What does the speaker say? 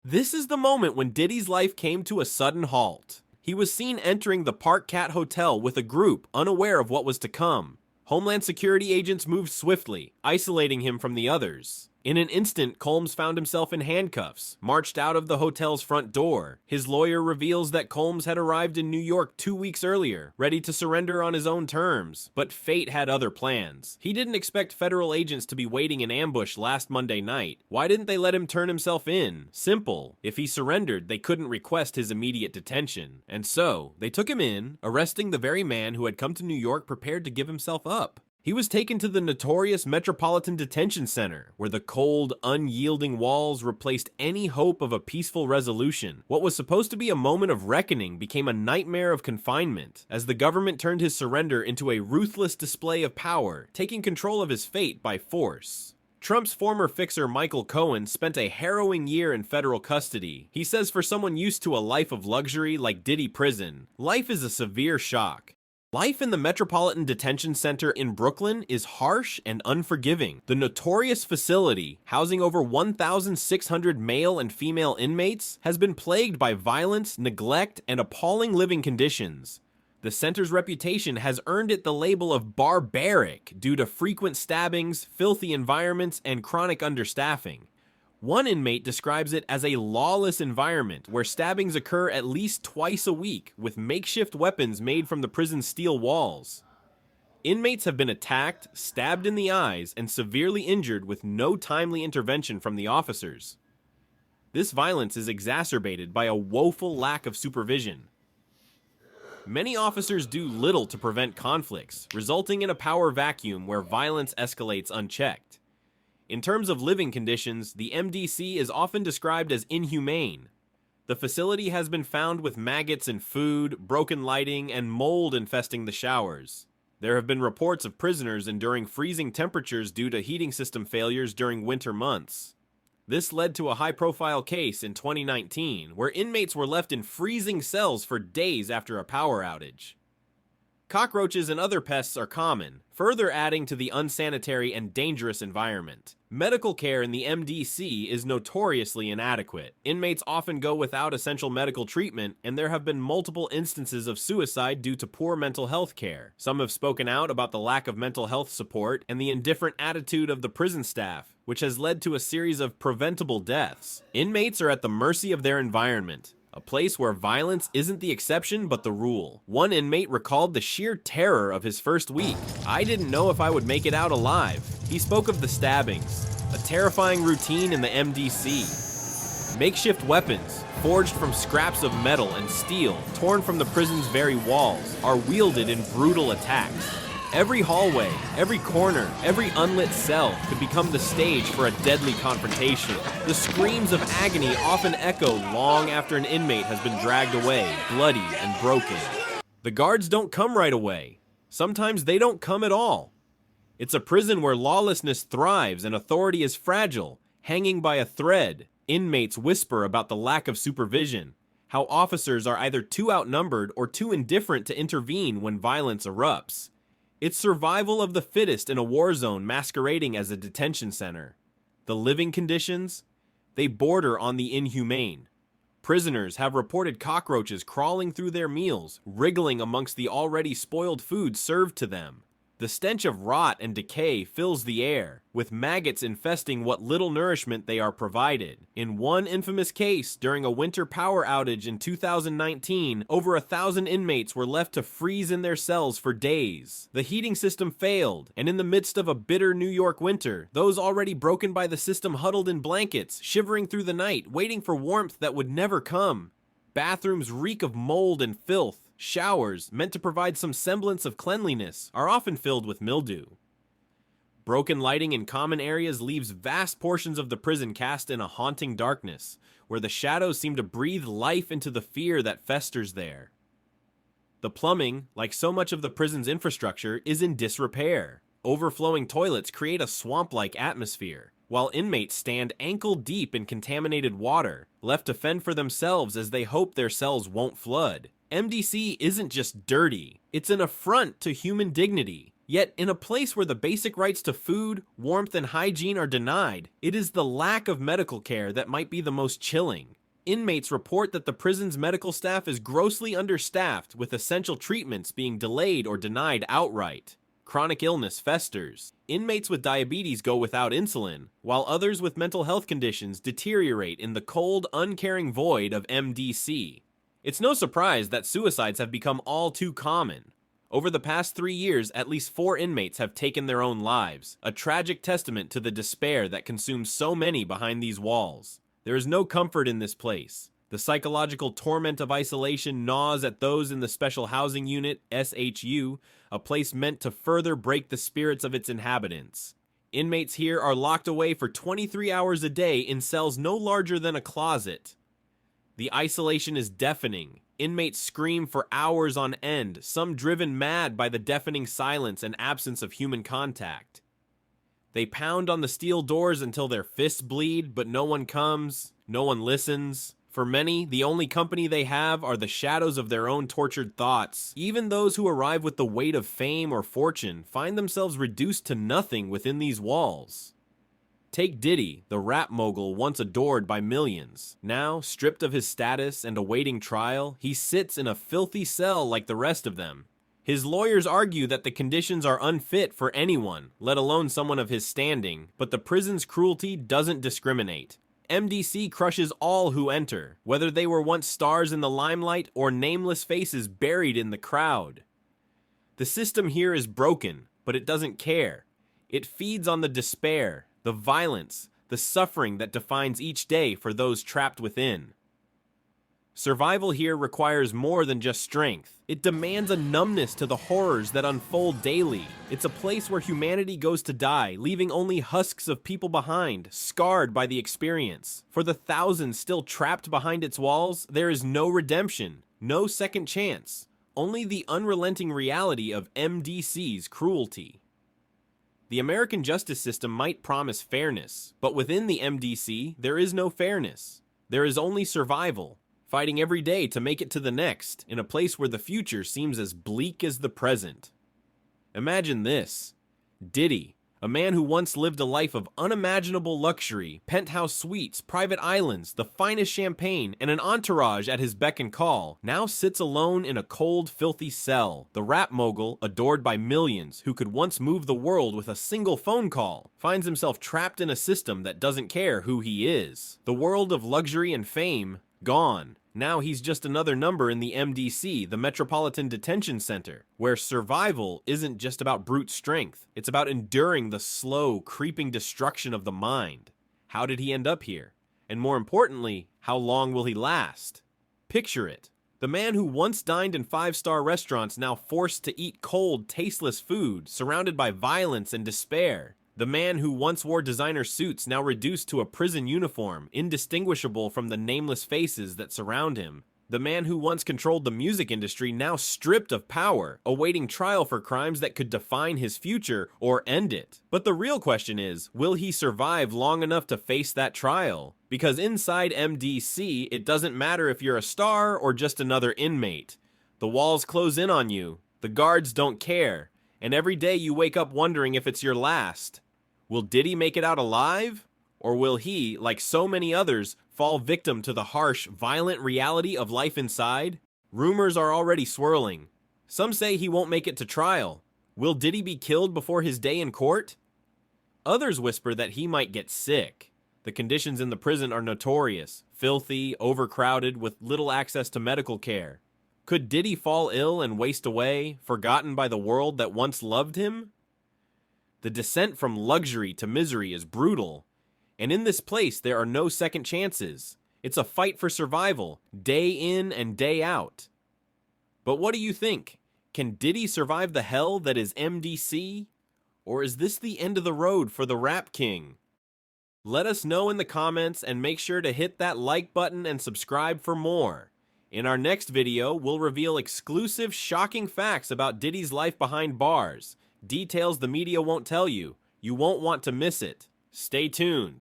This is the moment when Diddy's life came to a sudden halt. He was seen entering the Park Cat Hotel with a group, unaware of what was to come. Homeland Security agents moved swiftly, isolating him from the others. In an instant, Combs found himself in handcuffs, marched out of the hotel's front door. His lawyer reveals that Combs had arrived in New York 2 weeks earlier, ready to surrender on his own terms. But fate had other plans. He didn't expect federal agents to be waiting in ambush last Monday night. Why didn't they let him turn himself in? Simple. If he surrendered, they couldn't request his immediate detention. And so, they took him in, arresting the very man who had come to New York prepared to give himself up. He was taken to the notorious Metropolitan Detention Center, where the cold, unyielding walls replaced any hope of a peaceful resolution. What was supposed to be a moment of reckoning became a nightmare of confinement, as the government turned his surrender into a ruthless display of power, taking control of his fate by force. Trump's former fixer Michael Cohen spent a harrowing year in federal custody. He says for someone used to a life of luxury like Diddy prison, life is a severe shock. Life in the Metropolitan Detention Center in Brooklyn is harsh and unforgiving. The notorious facility, housing over 1,600 male and female inmates, has been plagued by violence, neglect, and appalling living conditions. The center's reputation has earned it the label of barbaric due to frequent stabbings, filthy environments, and chronic understaffing. One inmate describes it as a lawless environment where stabbings occur at least twice a week with makeshift weapons made from the prison's steel walls. Inmates have been attacked, stabbed in the eyes, and severely injured with no timely intervention from the officers. This violence is exacerbated by a woeful lack of supervision. Many officers do little to prevent conflicts, resulting in a power vacuum where violence escalates unchecked. In terms of living conditions, the MDC is often described as inhumane. The facility has been found with maggots in food, broken lighting, and mold infesting the showers. There have been reports of prisoners enduring freezing temperatures due to heating system failures during winter months. This led to a high-profile case in 2019, where inmates were left in freezing cells for days after a power outage. Cockroaches and other pests are common, further adding to the unsanitary and dangerous environment. Medical care in the MDC is notoriously inadequate. Inmates often go without essential medical treatment, and there have been multiple instances of suicide due to poor mental health care. Some have spoken out about the lack of mental health support and the indifferent attitude of the prison staff, which has led to a series of preventable deaths. Inmates are at the mercy of their environment, a place where violence isn't the exception but the rule. One inmate recalled the sheer terror of his first week. "I didn't know if I would make it out alive." He spoke of the stabbings, a terrifying routine in the MDC. Makeshift weapons, forged from scraps of metal and steel, torn from the prison's very walls, are wielded in brutal attacks. Every hallway, every corner, every unlit cell could become the stage for a deadly confrontation. The screams of agony often echo long after an inmate has been dragged away, bloody and broken. The guards don't come right away. Sometimes they don't come at all. It's a prison where lawlessness thrives and authority is fragile, hanging by a thread. Inmates whisper about the lack of supervision, how officers are either too outnumbered or too indifferent to intervene when violence erupts. It's survival of the fittest in a war zone masquerading as a detention center. The living conditions? They border on the inhumane. Prisoners have reported cockroaches crawling through their meals, wriggling amongst the already spoiled food served to them. The stench of rot and decay fills the air, with maggots infesting what little nourishment they are provided. In one infamous case, during a winter power outage in 2019, over 1,000 inmates were left to freeze in their cells for days. The heating system failed, and in the midst of a bitter New York winter, those already broken by the system huddled in blankets, shivering through the night, waiting for warmth that would never come. Bathrooms reek of mold and filth. Showers, meant to provide some semblance of cleanliness, are often filled with mildew. Broken lighting in common areas leaves vast portions of the prison cast in a haunting darkness, where the shadows seem to breathe life into the fear that festers there. The plumbing, like so much of the prison's infrastructure, is in disrepair. Overflowing toilets create a swamp-like atmosphere, while inmates stand ankle-deep in contaminated water, left to fend for themselves as they hope their cells won't flood. MDC isn't just dirty, it's an affront to human dignity. Yet, in a place where the basic rights to food, warmth, and hygiene are denied, it is the lack of medical care that might be the most chilling. Inmates report that the prison's medical staff is grossly understaffed, with essential treatments being delayed or denied outright. Chronic illness festers. Inmates with diabetes go without insulin, while others with mental health conditions deteriorate in the cold, uncaring void of MDC. It's no surprise that suicides have become all too common. Over the past 3 years, at least 4 inmates have taken their own lives, a tragic testament to the despair that consumes so many behind these walls. There is no comfort in this place. The psychological torment of isolation gnaws at those in the Special Housing Unit, SHU, a place meant to further break the spirits of its inhabitants. Inmates here are locked away for 23 hours a day in cells no larger than a closet. The isolation is deafening. Inmates scream for hours on end, some driven mad by the deafening silence and absence of human contact. They pound on the steel doors until their fists bleed, but no one comes, no one listens. For many, the only company they have are the shadows of their own tortured thoughts. Even those who arrive with the weight of fame or fortune find themselves reduced to nothing within these walls. Take Diddy, the rap mogul once adored by millions. Now, stripped of his status and awaiting trial, he sits in a filthy cell like the rest of them. His lawyers argue that the conditions are unfit for anyone, let alone someone of his standing, but the prison's cruelty doesn't discriminate. MDC crushes all who enter, whether they were once stars in the limelight or nameless faces buried in the crowd. The system here is broken, but it doesn't care. It feeds on the despair, the violence, the suffering that defines each day for those trapped within. Survival here requires more than just strength. It demands a numbness to the horrors that unfold daily. It's a place where humanity goes to die, leaving only husks of people behind, scarred by the experience. For the thousands still trapped behind its walls, there is no redemption, no second chance, only the unrelenting reality of MDC's cruelty. The American justice system might promise fairness, but within the MDC, there is no fairness. There is only survival, fighting every day to make it to the next, in a place where the future seems as bleak as the present. Imagine this. Diddy, a man who once lived a life of unimaginable luxury, penthouse suites, private islands, the finest champagne, and an entourage at his beck and call, now sits alone in a cold, filthy cell. The rap mogul, adored by millions, who could once move the world with a single phone call, finds himself trapped in a system that doesn't care who he is. The world of luxury and fame, gone. Now he's just another number in the MDC, the Metropolitan Detention Center, where survival isn't just about brute strength. It's about enduring the slow, creeping destruction of the mind. How did he end up here? And more importantly, how long will he last? Picture it. The man who once dined in 5-star restaurants now forced to eat cold, tasteless food, surrounded by violence and despair. The man who once wore designer suits now reduced to a prison uniform, indistinguishable from the nameless faces that surround him. The man who once controlled the music industry now stripped of power, awaiting trial for crimes that could define his future or end it. But the real question is, will he survive long enough to face that trial? Because inside MDC, it doesn't matter if you're a star or just another inmate. The walls close in on you, the guards don't care, and every day you wake up wondering if it's your last. Will Diddy make it out alive? Or will he, like so many others, fall victim to the harsh, violent reality of life inside? Rumors are already swirling. Some say he won't make it to trial. Will Diddy be killed before his day in court? Others whisper that he might get sick. The conditions in the prison are notorious, filthy, overcrowded, with little access to medical care. Could Diddy fall ill and waste away, forgotten by the world that once loved him? The descent from luxury to misery is brutal, and in this place there are no second chances. It's a fight for survival, day in and day out. But what do you think? Can Diddy survive the hell that is MDC? Or is this the end of the road for the Rap King? Let us know in the comments and make sure to hit that like button and subscribe for more. In our next video, we'll reveal exclusive, shocking facts about Diddy's life behind bars. Details the media won't tell you. You won't want to miss it. Stay tuned.